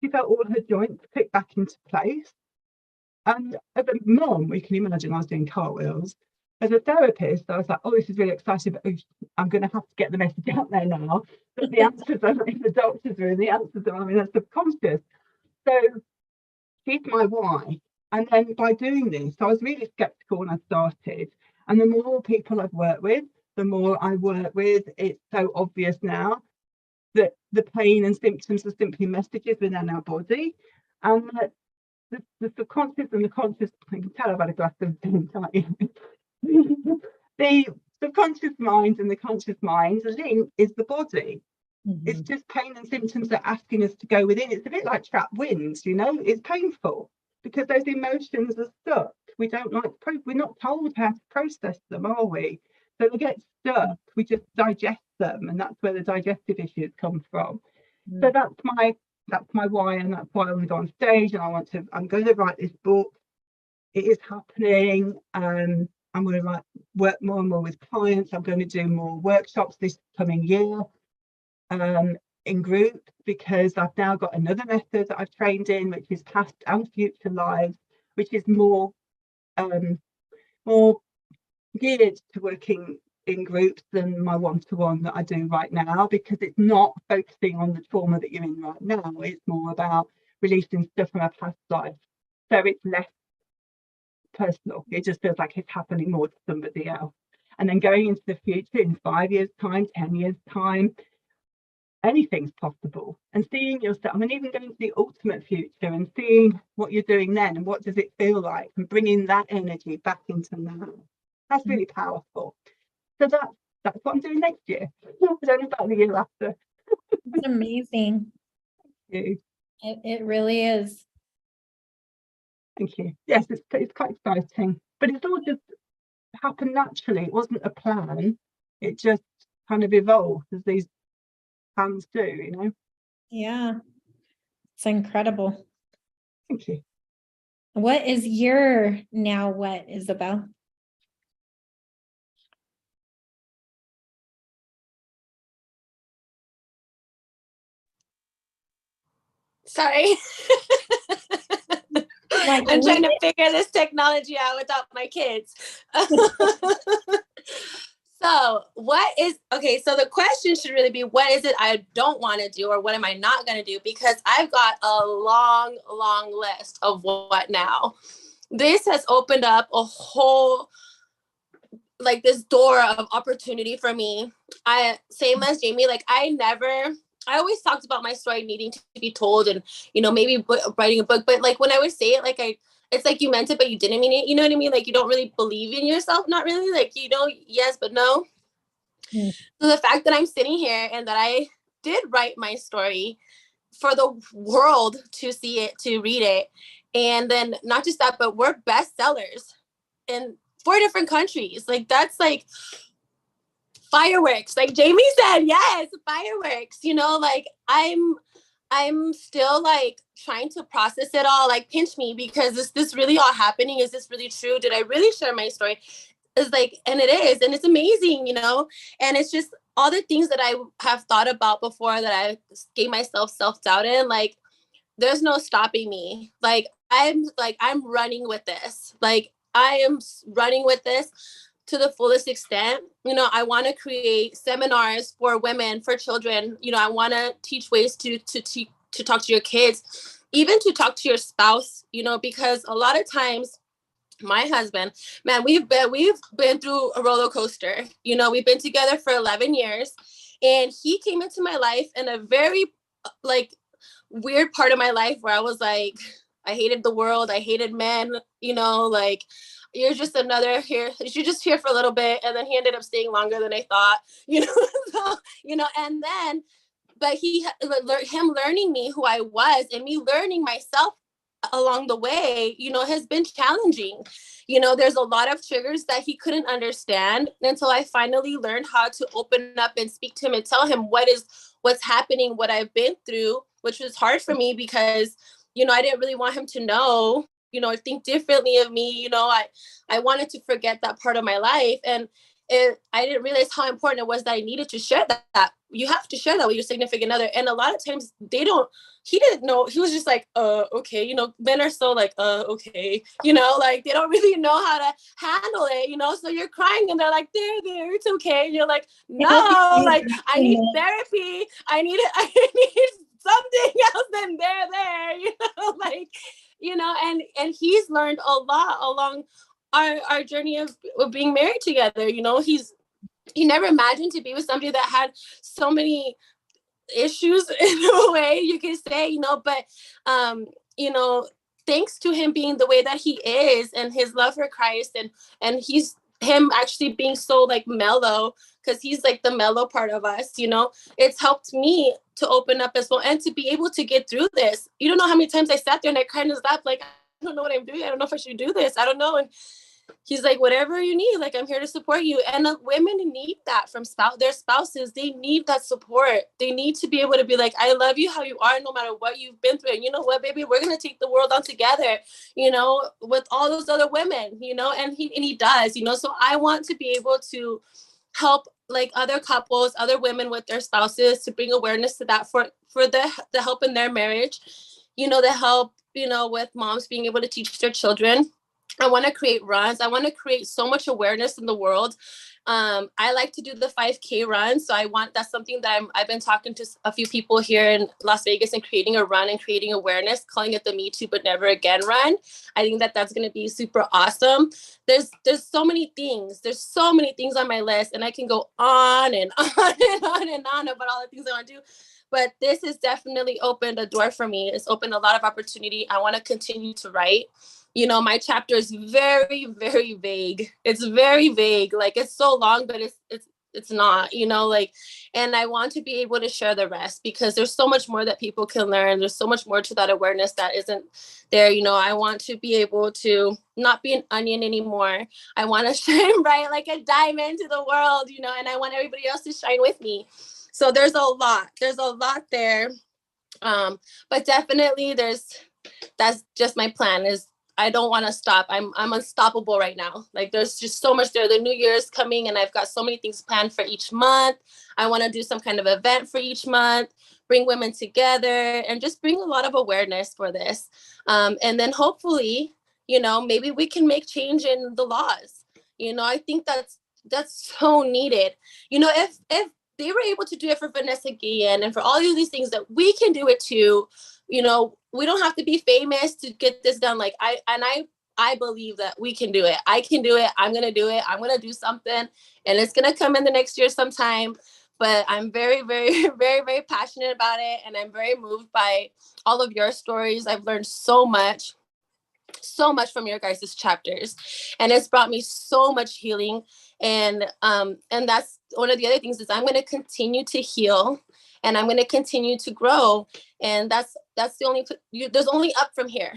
She felt all her joints click back into place. And as a mum, we can imagine I was doing cartwheels. As a therapist, I was like, oh, this is really exciting, but I'm going to have to get the message out there now that the answers are in the doctor's room, the answers are in the subconscious. So she's my why. And then by doing this, I was really skeptical when I started. And the more people I've worked with, the more I work with, it's so obvious now that the pain and symptoms are simply messages within our body. And that the subconscious and the conscious, you can tell I've had a glass of drink, can't you? The subconscious mind and the conscious mind, the link is the body. Mm-hmm. It's just pain and symptoms that are asking us to go within. It's a bit like trapped winds, you know, it's painful because those emotions are stuck. We don't like, we're not told how to process them, are we? So they get stuck, we just digest them, and that's where the digestive issues come from. Mm. So that's my why, and that's why I want to go on stage, and I'm going to write this book. It is happening. I'm going to work more and more with clients. I'm going to do more workshops this coming year in groups, because I've now got another method that I've trained in, which is past and future lives, which is more geared to working in groups than my one-to-one that I do right now, because it's not focusing on the trauma that you're in right now. It's more about releasing stuff from a past life. So it's less personal. It just feels like it's happening more to somebody else. And then going into the future, in 5 years' time, 10 years' time, anything's possible. And seeing yourself, and even going to the ultimate future and seeing what you're doing then and what does it feel like, and bringing that energy back into now. That's really powerful. So that's what I'm doing next year. I don't know about the year after. It's amazing. Thank you. It really is. Thank you. Yes, it's quite exciting, but it's all just happened naturally. It wasn't a plan. It just kind of evolved as these plans do, you know. Yeah, it's incredible. Thank you. What is your now what, Isabel? Sorry. I'm trying to figure this technology out without my kids. So so the question should really be, what is it I don't want to do, or what am I not going to do? Because I've got a long list of what now. This has opened up a whole, like, this door of opportunity for me. Same as Jamie, like I always talked about my story needing to be told, and, you know, maybe writing a book, but like when I would say it, like it's like you meant it, but you didn't mean it. You know what I mean? Like you don't really believe in yourself. Not really. Like, you know, yes, but no. Mm. So the fact that I'm sitting here and that I did write my story for the world to see it, to read it. And then not just that, but we're bestsellers in 4 different countries. Like, that's like fireworks. Like Jamie said, yes, fireworks. You know, like I'm still like trying to process it all. Like, pinch me, because is this really all happening? Is this really true? Did I really share my story? Is like, and it is, and it's amazing, you know. And it's just all the things that I have thought about before that I gave myself self-doubt in. Like, there's no stopping me. Like I'm running with this. Like I am running with this to the fullest extent. You know, I want to create seminars for women, for children. You know, I want to teach ways to talk to your kids, even to talk to your spouse, you know, because a lot of times my husband, man, we've been through a roller coaster. You know, we've been together for 11 years, and he came into my life in a very like weird part of my life where I was like, I hated the world. I hated men, you know, like, you're just another here. You're just here for a little bit. And then he ended up staying longer than I thought, you know, so, you know, and then, but him learning me who I was, and me learning myself along the way, has been challenging. There's a lot of triggers that he couldn't understand until I finally learned how to open up and speak to him and tell him what's happening, what I've been through, which was hard for me because, I didn't really want him to know, think differently of me. I wanted to forget that part of my life. And I didn't realize how important it was that I needed to share that. You have to share that with your significant other. And a lot of times he didn't know. He was just like, okay. Men are so like, okay. Like they don't really know how to handle it, so you're crying and they're like, there, it's okay. And you're like, no, like I need therapy. I need something else than there, like, and he's learned a lot along our journey of being married together. He never imagined to be with somebody that had so many issues in a way you could say, but thanks to him being the way that he is and his love for Christ and him actually being so like mellow, because he's like the mellow part of us, it's helped me to open up as well and to be able to get through this. You don't know how many times I sat there and I kind of stopped, like, I don't know what I'm doing. I don't know if I should do this. I don't know. And he's like, whatever you need, like, I'm here to support you. And women need that from their spouses. They need that support. They need to be able to be like, I love you how you are, no matter what you've been through. And you know what, baby, we're going to take the world on together, with all those other women, and he does, so I want to be able to help like other couples, other women with their spouses, to bring awareness to that for the help in their marriage, the help, with moms being able to teach their children. I want to create runs. I want to create so much awareness in the world. I like to do the 5K run. So that's something that I've been talking to a few people here in Las Vegas and creating a run and creating awareness, calling it the Me Too But Never Again run. I think that's going to be super awesome. There's so many things. There's so many things on my list, and I can go on and on and on and on about all the things I want to do. But this has definitely opened a door for me. It's opened a lot of opportunity. I want to continue to write. My chapter is very, very vague. It's very vague. Like, it's so long, but it's not, and I want to be able to share the rest because there's so much more that people can learn. There's so much more to that awareness that isn't there. I want to be able to not be an onion anymore. I want to shine bright like a diamond to the world, and I want everybody else to shine with me. So there's a lot there. But definitely that's just my plan is I don't want to stop. I'm unstoppable right now. Like, there's just so much there. The New Year's coming and I've got so many things planned for each month. I want to do some kind of event for each month, bring women together and just bring a lot of awareness for this. And then hopefully, maybe we can make change in the laws. I think that's so needed. If they were able to do it for Vanessa Guillen and for all of these things, that we can do it too. We don't have to be famous to get this done. Like I believe that we can do it. I can do it. I'm going to do it. I'm going to do something and it's going to come in the next year sometime. But I'm very, very, very, very passionate about it. And I'm very moved by all of your stories. I've learned so much from your guys' chapters. And it's brought me so much healing. And that's one of the other things is I'm going to continue to heal and I'm going to continue to grow. And that's there's only up from here.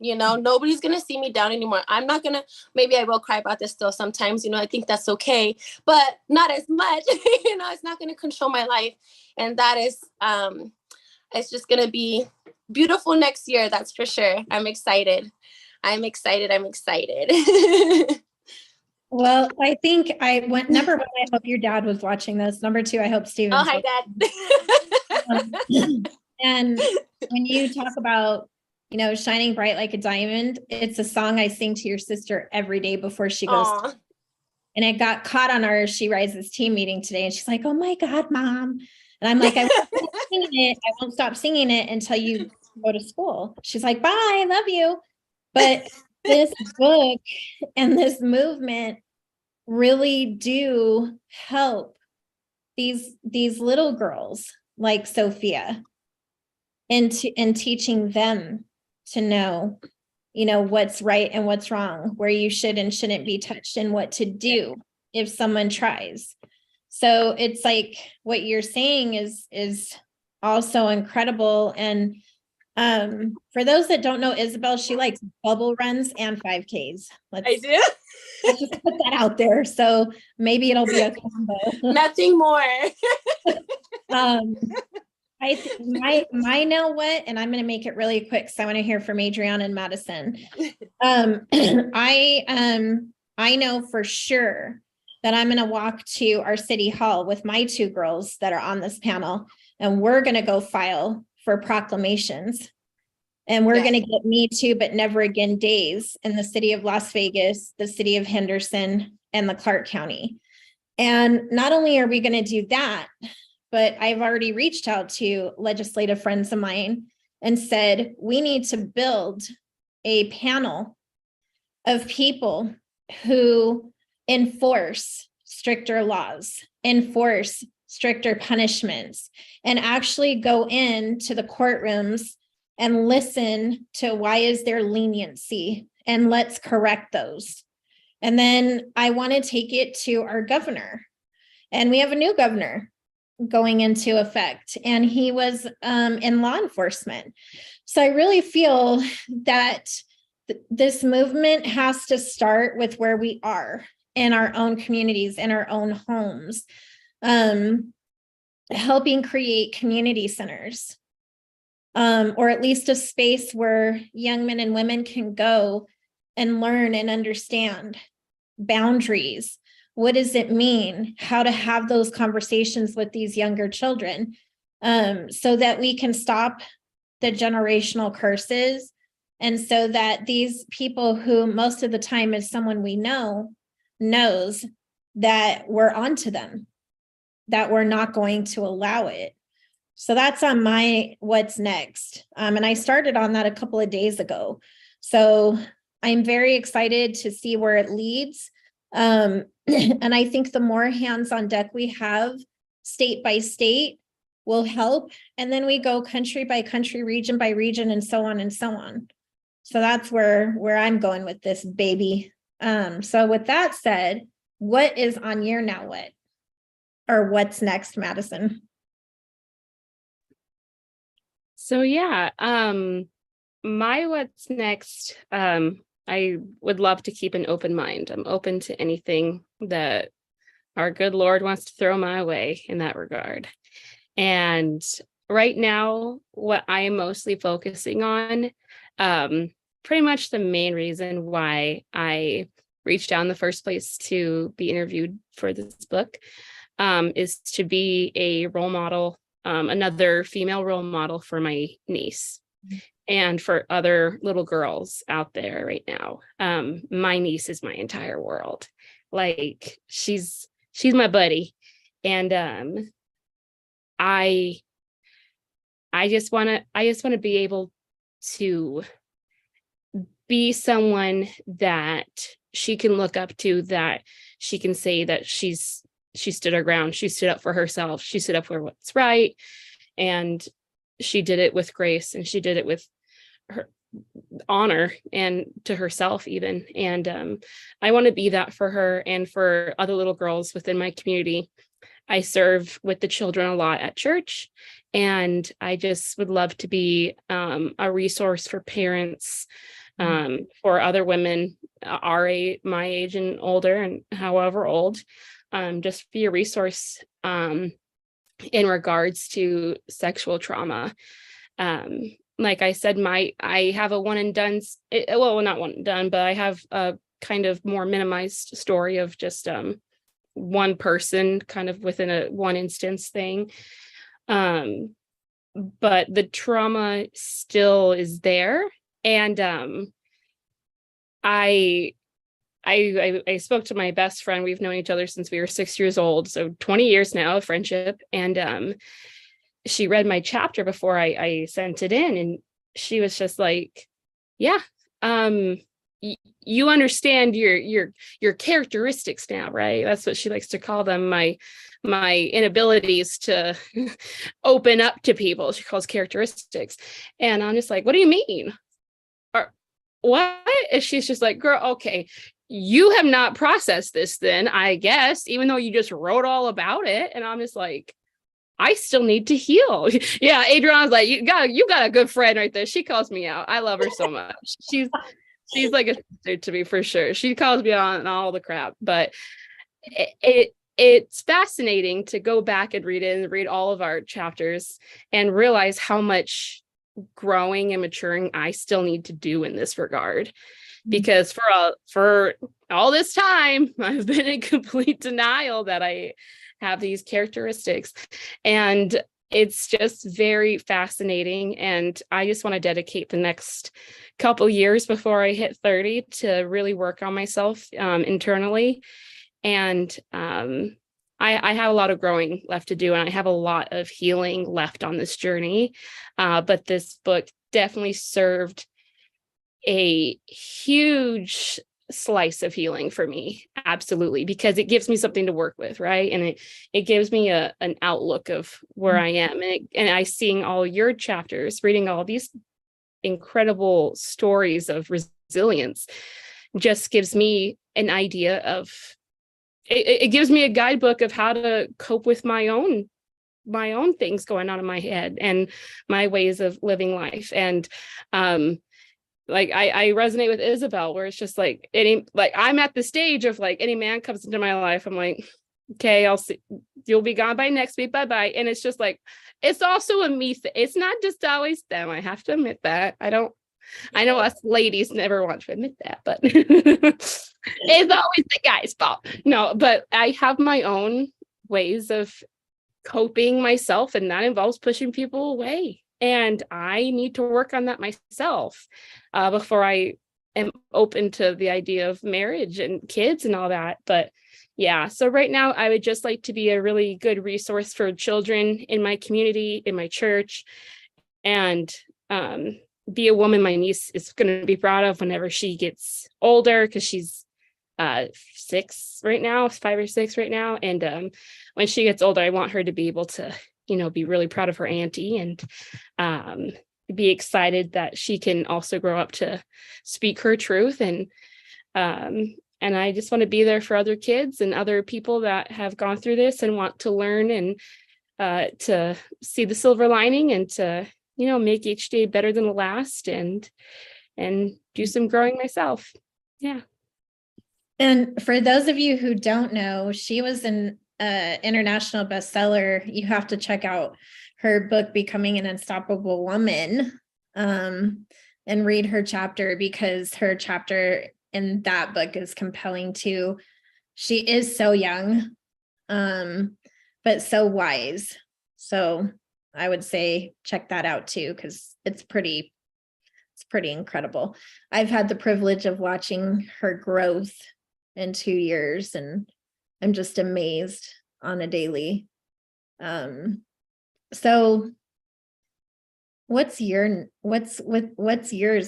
Nobody's going to see me down anymore. I'm not going to, maybe I will cry about this still sometimes, I think that's okay, but not as much, it's not going to control my life. And that is, it's just going to be beautiful next year. That's for sure. I'm excited. Well, I think number one, I hope your dad was watching this. Number two, I hope Steven. Oh, hi, Dad. And when you talk about, shining bright like a diamond, it's a song I sing to your sister every day before she goes. And it got caught on our She Rises team meeting today. And she's like, oh my God, Mom. And I'm like, I won't stop singing it until you go to school. She's like, bye, I love you. But this book and this movement really do help these little girls like Sophia in teaching them to know, what's right and what's wrong, where you should and shouldn't be touched and what to do if someone tries. So it's like what you're saying is also incredible. And For those that don't know Isabel, she likes bubble runs and 5Ks. I do. Let's just put that out there. So maybe it'll be a combo. Nothing more. My know what, and I'm going to make it really quick because I want to hear from Adriana and Madison. I know for sure that I'm going to walk to our city hall with my two girls that are on this panel, and we're going to go file for proclamations. And we're going to get Me Too, but Never Again days in the city of Las Vegas, the city of Henderson, and the Clark County. And not only are we going to do that, but I've already reached out to legislative friends of mine and said, we need to build a panel of people who enforce stricter laws, enforce stricter punishments, and actually go into the courtrooms and listen to why is there leniency, and let's correct those. And then I want to take it to our governor. And we have a new governor going into effect, and he was in law enforcement. So I really feel that this movement has to start with where we are in our own communities, in our own homes, helping create community centers, or at least a space where young men and women can go and learn and understand boundaries. What does it mean? How to have those conversations with these younger children, so that we can stop the generational curses, and so that these people who most of the time is someone we know knows that we're onto them, that we're not going to allow it. So that's on my what's next. And I started on that a couple of days ago. So I'm very excited to see where it leads. And I think the more hands on deck we have state by state will help. And then we go country by country, region by region, and so on and so on. So that's where I'm going with this baby. So with that said, what is on your now what? Or what's next, Madison? So yeah, my what's next, I would love to keep an open mind. I'm open to anything that our good Lord wants to throw my way in that regard. And right now, what I am mostly focusing on, pretty much the main reason why I reached out in the first place to be interviewed for this book, is to be a role model, another female role model for my niece and for other little girls out there right now. My niece is my entire world. Like she's my buddy. And I just want to be able to be someone that she can look up to, that she can say that she stood her ground. She stood up for herself. She stood up for what's right. And she did it with grace, and she did it with her honor and to herself even. And I want to be that for her and for other little girls within my community. I serve with the children a lot at church, and I just would love to be a resource for parents, for other women my age and older, and however old, just be a resource in regards to sexual trauma. Like I said, I have a one and done, well, not one and done, but I have a kind of more minimized story of just one person kind of within a one instance thing. But the trauma still is there. And I spoke to my best friend. We've known each other since we were 6 years old. So 20 years now of friendship. And she read my chapter before I sent it in. And she was just like, yeah, you understand your characteristics now, right? That's what she likes to call them. My inabilities to open up to people, she calls characteristics. And I'm just like, what do you mean? Or what? And she's just like, girl, okay, you have not processed this then, I guess, even though you just wrote all about it. And I'm just like, I still need to heal. Yeah, Adriana's like, you got a good friend right there. She calls me out. I love her so much. She's like a sister to me for sure. She calls me on all the crap, but it's fascinating to go back and read all of our chapters and realize how much growing and maturing I still need to do in this regard. Because for all this time, I've been in complete denial that I have these characteristics. And it's just very fascinating. And I just want to dedicate the next couple years before I hit 30 to really work on myself internally. And I have a lot of growing left to do, and I have a lot of healing left on this journey. But this book definitely served a huge slice of healing for me. Absolutely. Because it gives me something to work with. Right. And it gives me an outlook of where I am. And I seeing all your chapters, reading all these incredible stories of resilience just gives me an idea of, it gives me a guidebook of how to cope with my own things going on in my head and my ways of living life. And like I resonate with Isabel, where it's just like I'm at the stage of like any man comes into my life, I'm like, okay, I'll see, you'll be gone by next week, bye. And it's just like, it's also a me it's not just always them. I have to admit that. I know us ladies never want to admit that, but it's always the guy's fault. No, but I have my own ways of coping myself, and that involves pushing people away. And I need to work on that myself before I am open to the idea of marriage and kids and all that. But yeah, so right now I would just like to be a really good resource for children in my community, in my church, and be a woman my niece is going to be proud of whenever she gets older, because she's 6 right now, 5 or 6 right now. And when she gets older, I want her to be able to, be really proud of her auntie, and be excited that she can also grow up to speak her truth. And I just want to be there for other kids and other people that have gone through this and want to learn, and to see the silver lining, and to, make each day better than the last, and do some growing myself. Yeah. And for those of you who don't know, she was an international bestseller. You have to check out her book, Becoming an Unstoppable Woman, and read her chapter, because her chapter in that book is compelling too. She is so young, but so wise. So I would say check that out too, because it's pretty incredible. I've had the privilege of watching her growth in 2 years, and I'm just amazed on a daily. So what's yours,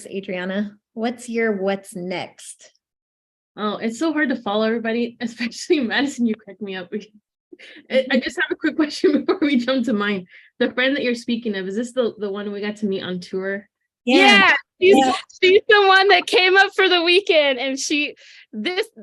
Adriana? What's next? Oh, it's so hard to follow everybody, especially Madison. You crack me up. I just have a quick question before we jump to mine. The friend that you're speaking of, is this the one we got to meet on tour? Yeah, she's the one that came up for the weekend, and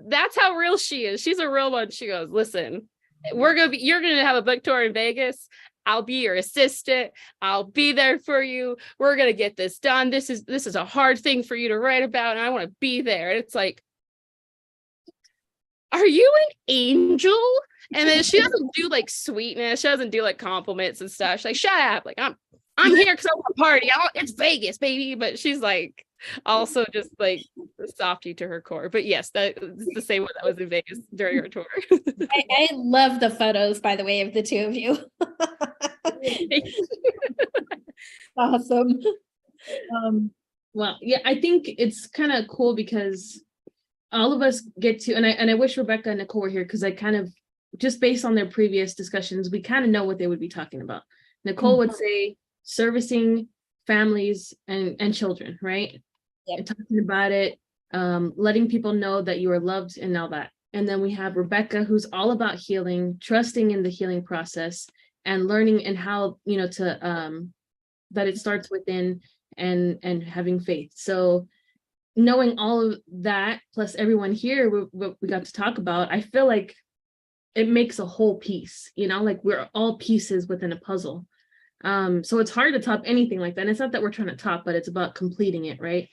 that's how real she is. She's a real one. She goes, listen, you're gonna have a book tour in Vegas. I'll be your assistant. I'll be there for you. We're gonna get this done. This is a hard thing for you to write about, and I want to be there. And it's like, are you an angel? And then she doesn't do like sweetness. She doesn't do like compliments and stuff. She's like, shut up. Like, I'm here because I want to party. It's Vegas, baby. But she's like also just like a softie to her core. But yes, that is the same one that was in Vegas during our tour. I love the photos, by the way, of the two of you. Awesome. Well, yeah, I think it's kind of cool because all of us get to, and I wish Rebecca and Nicole were here, because I kind of, just based on their previous discussions, we kind of know what they would be talking about. Nicole would say servicing families and children, right? Yep. And talking about it, letting people know that you are loved and all that. And then we have Rebecca, who's all about healing, trusting in the healing process, and learning and how, to that it starts within, and having faith. So knowing all of that, plus everyone here, we got to talk about, I feel like it makes a whole piece, you know, like we're all pieces within a puzzle. So it's hard to top anything like that. And it's not that we're trying to top, but it's about completing it, right?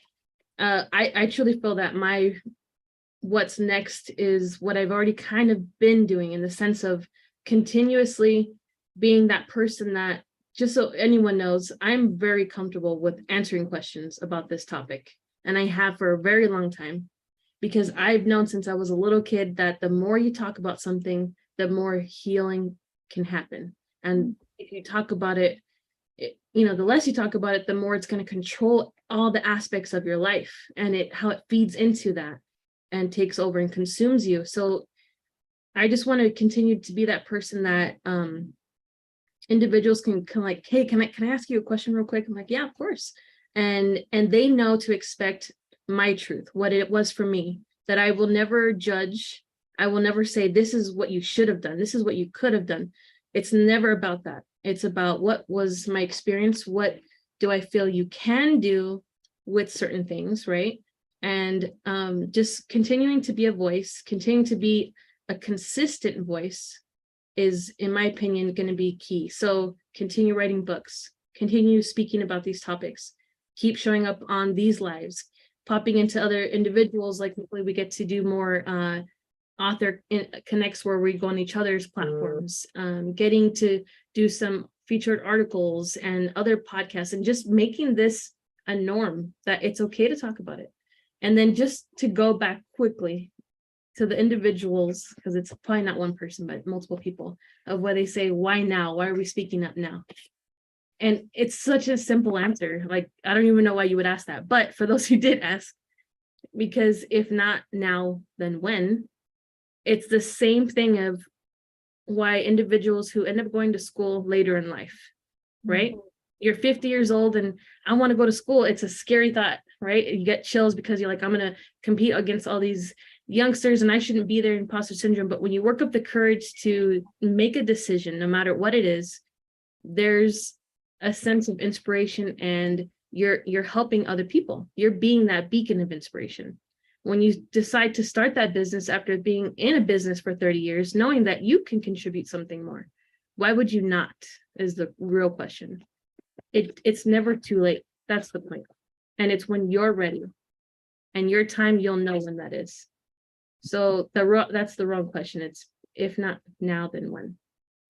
I truly feel that what's next is what I've already kind of been doing, in the sense of continuously being that person that, just so anyone knows, I'm very comfortable with answering questions about this topic. And I have for a very long time, because I've known since I was a little kid that the more you talk about something, the more healing can happen. And if you talk about it, you know, the less you talk about it, the more it's going to control all the aspects of your life, and how it feeds into that and takes over and consumes you. So I just want to continue to be that person that individuals can like, hey, can I ask you a question real quick? I'm like, yeah, of course. And they know to expect my truth, what it was for me, that I will never judge. I will never say, this is what you should have done, this is what you could have done. It's never about that. It's about, what was my experience? What do I feel you can do with certain things, right? And just continuing to be a voice, continuing to be a consistent voice is, in my opinion, going to be key. So continue writing books, continue speaking about these topics, keep showing up on these lives, popping into other individuals. Like hopefully we get to do more author connects where we go on each other's platforms, getting to do some featured articles and other podcasts, and just making this a norm that it's okay to talk about it. And then just to go back quickly to the individuals, because it's probably not one person, but multiple people, of where they say, why now? Why are we speaking up now? And it's such a simple answer. Like, I don't even know why you would ask that. But for those who did ask, because if not now, then when? It's the same thing of why individuals who end up going to school later in life, right? You're 50 years old and I want to go to school. It's a scary thought, right? You get chills because you're like, I'm going to compete against all these youngsters and I shouldn't be there, imposter syndrome. But when you work up the courage to make a decision, no matter what it is, there's a sense of inspiration, and you're helping other people. You're being that beacon of inspiration. When you decide to start that business after being in a business for 30 years, knowing that you can contribute something more, why would you not, is the real question. It's never too late. That's the point. And it's when you're ready, and your time, you'll know when that is. So that's the wrong question. It's, if not now, then when.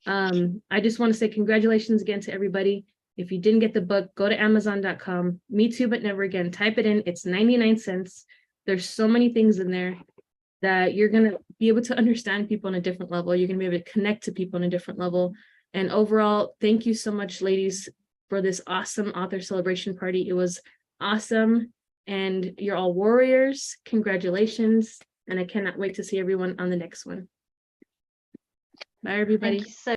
I just want to say congratulations again to everybody. If you didn't get the book, go to amazon.com, Me Too But Never Again, type it in. It's 99 cents. There's so many things in there that you're going to be able to understand people on a different level. You're going to be able to connect to people on a different level. And overall, thank you so much, ladies, for this awesome author celebration party. It was awesome. And you're all warriors. Congratulations. And I cannot wait to see everyone on the next one. Bye, everybody. Thank you so